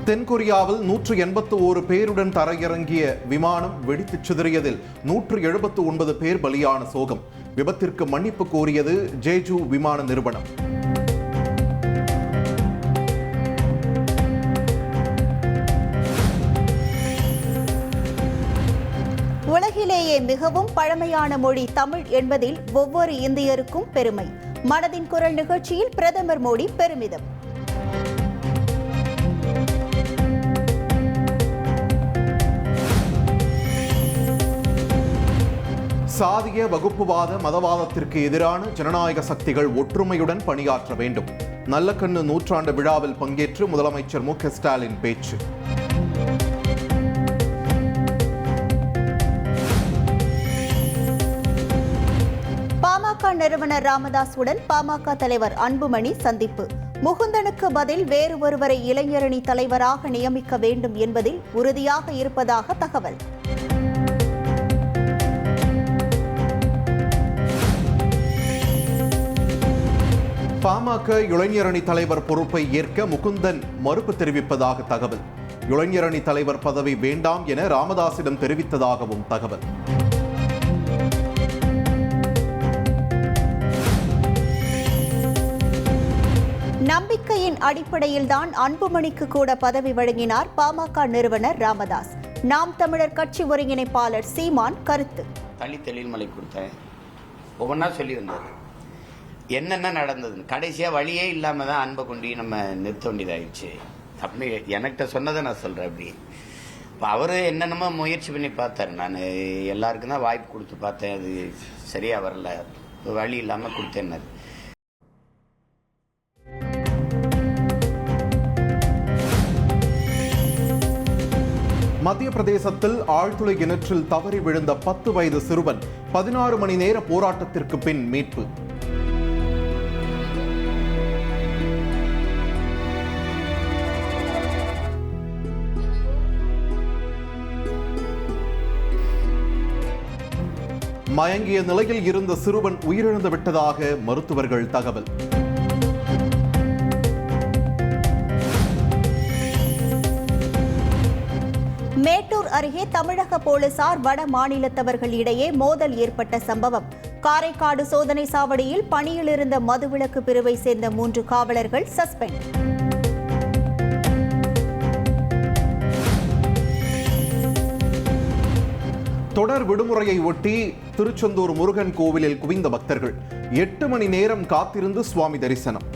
தென்கொரியாவில் 181 பேருடன் தரையிறங்கிய விமானம் வெடித்துச் சிதறியதில் 179 பேர் பலியான சோகம். விபத்திற்கு மன்னிப்பு கோரியது ஜேஜூ விமான நிறுவனம். உலகிலேயே மிகவும் பழமையான மொழி தமிழ் என்பதில் ஒவ்வொரு இந்தியருக்கும் பெருமை. மனதின் குரல் நிகழ்ச்சியில் பிரதமர் மோடி பெருமிதம். சாதிய வகுப்புவாத மதவாதத்திற்கு எதிரான ஜனநாயக சக்திகள் ஒற்றுமையுடன் பணியாற்ற வேண்டும். நல்லக்கண்ணு நூற்றாண்டு விழாவில் பங்கேற்று முதலமைச்சர் மு.க. ஸ்டாலின் பேச்சு. பாமக நிறுவனர் ராமதாசுடன் பாமக தலைவர் அன்புமணி சந்திப்பு. முகுந்தனுக்கு பதில் வேறு ஒருவரை இளைஞரணி தலைவராக நியமிக்க வேண்டும் என்பதில் உறுதியாக இருப்பதாக தகவல். பாமக இளைஞரணி தலைவர் பொறுப்பை ஏற்க முகுந்தன் மறுப்பு தெரிவிப்பதாக தகவல். இளைஞரணி தலைவர் பதவி வேண்டாம் என ராமதாசிடம் தெரிவித்ததாகவும் தகவல். நம்பிக்கையின் அடிப்படையில்தான் அன்புமணிக்கு கூட பதவி வழங்கினார் பாமக நிறுவனர் ராமதாஸ். நாம் தமிழர் கட்சி ஒருங்கிணைப்பாளர் சீமான் கருத்து. தளித்தெழில்மலை கொடுத்தேன், ஒவ்வொன்றா சொல்லியிருந்தார் என்னென்ன நடந்தது. கடைசியாக வழியே இல்லாமல் தான் அன்பை கொண்டு நம்ம நிறுத்த வேண்டியதாகிடுச்சு. அப்படி எனக்கிட்ட சொன்னதை நான் சொல்கிறேன். அப்படி இப்போ அவர் என்னென்னமோ முயற்சி பண்ணி பார்த்தார். நான் எல்லாருக்கும் தான் வாய்ப்பு கொடுத்து பார்த்தேன், அது சரியாக வரல, வழி இல்லாமல் கொடுத்தேன்னாரு. மத்திய பிரதேசத்தில் ஆழ்துளை கிணற்றில் தவறி விழுந்த 10 வயது சிறுவன் 16 மணி நேர போராட்டத்திற்கு பின் மீட்பு. மயங்கிய நிலையில் இருந்த சிறுவன் உயிரிழந்து விட்டதாக மருத்துவர்கள் தகவல். மேட்டூர் அருகே தமிழக போலீசார் வட மாநிலத்தவர்களிடையே மோதல் ஏற்பட்ட சம்பவம். காரைக்காடு சோதனை சாவடியில் பணியில் இருந்த மதுவிலக்கு பிரிவை சேர்ந்த 3 காவலர்கள் சஸ்பெண்ட். தொடர் விடுமுறையை ஒட்டி திருச்செந்தூர் முருகன் கோவிலில் குவிந்த பக்தர்கள் 8 மணி நேரம் காத்திருந்து சுவாமி தரிசனம்.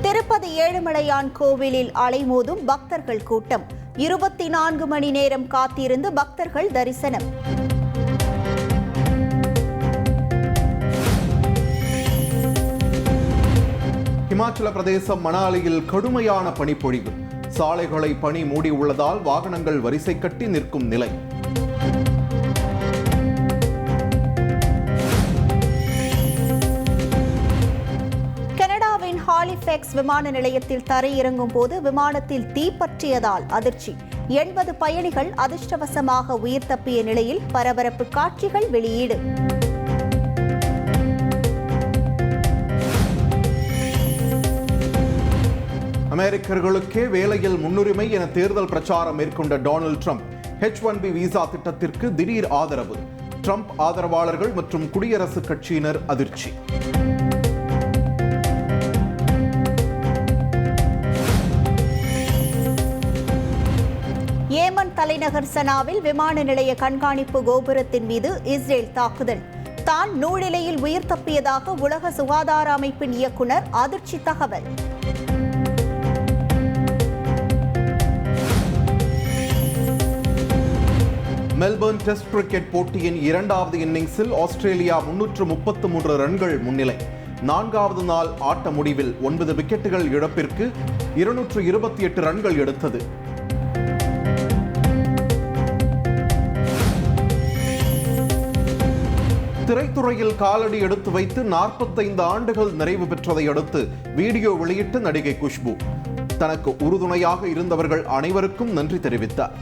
திருப்பதி ஏழுமலையான் கோவிலில் அலைமோதும் பக்தர்கள் கூட்டம். 24 மணி நேரம் காத்திருந்து பக்தர்கள் தரிசனம். இமாச்சல பிரதேசம் மணாலியில் கடுமையான பனிப்பொழிவு. சாலைகளை பனி மூடி உள்ளதால் வாகனங்கள் வரிசை கட்டி நிற்கும் நிலை. கனடாவின் ஹாலிஃபேக்ஸ் விமான நிலையத்தில் தரையிறங்கும் போது விமானத்தில் தீ பற்றியதால் அதிர்ச்சி. 80 பயணிகள் அதிர்ஷ்டவசமாக உயிர் தப்பிய நிலையில் பரபரப்பு காட்சிகள் வெளியீடு. அமெரிக்கர்களுக்கே வேலையில் முன்னுரிமை என தேர்தல் பிரச்சாரம் மேற்கொண்ட டொனால்ட் ட்ரம்ப் H-1B விசா திட்டத்திற்கு திடீர் ஆதரவு. ட்ரம்ப் ஆதரவாளர்கள் மற்றும் குடியரசுக் கட்சியினர் அதிர்ச்சி. ஏமன் தலைநகர் சனாவில் விமான நிலைய கண்காணிப்பு கோபுரத்தின் மீது இஸ்ரேல் தாக்குதல். தான் நூலிலையில் உயிர் தப்பியதாக உலக சுகாதார அமைப்பின் இயக்குனர் அதிர்ச்சி தகவல். மெல்பர்ன் டெஸ்ட் கிரிக்கெட் போட்டியின் 2வது இன்னிங்ஸில் ஆஸ்திரேலியா 333 ரன்கள் முன்னிலை. 4வது நாள் ஆட்ட முடிவில் 9 விக்கெட்டுகள் இழப்பிற்கு 228 ரன்கள் எடுத்தது. திரைத்துறையில் காலடி எடுத்து வைத்து 45 ஆண்டுகள் நிறைவு பெற்றதை அடுத்து வீடியோ வெளியிட்ட நடிகை குஷ்பு தனக்கு உறுதுணையாக இருந்தவர்கள் அனைவருக்கும் நன்றி தெரிவித்தார்.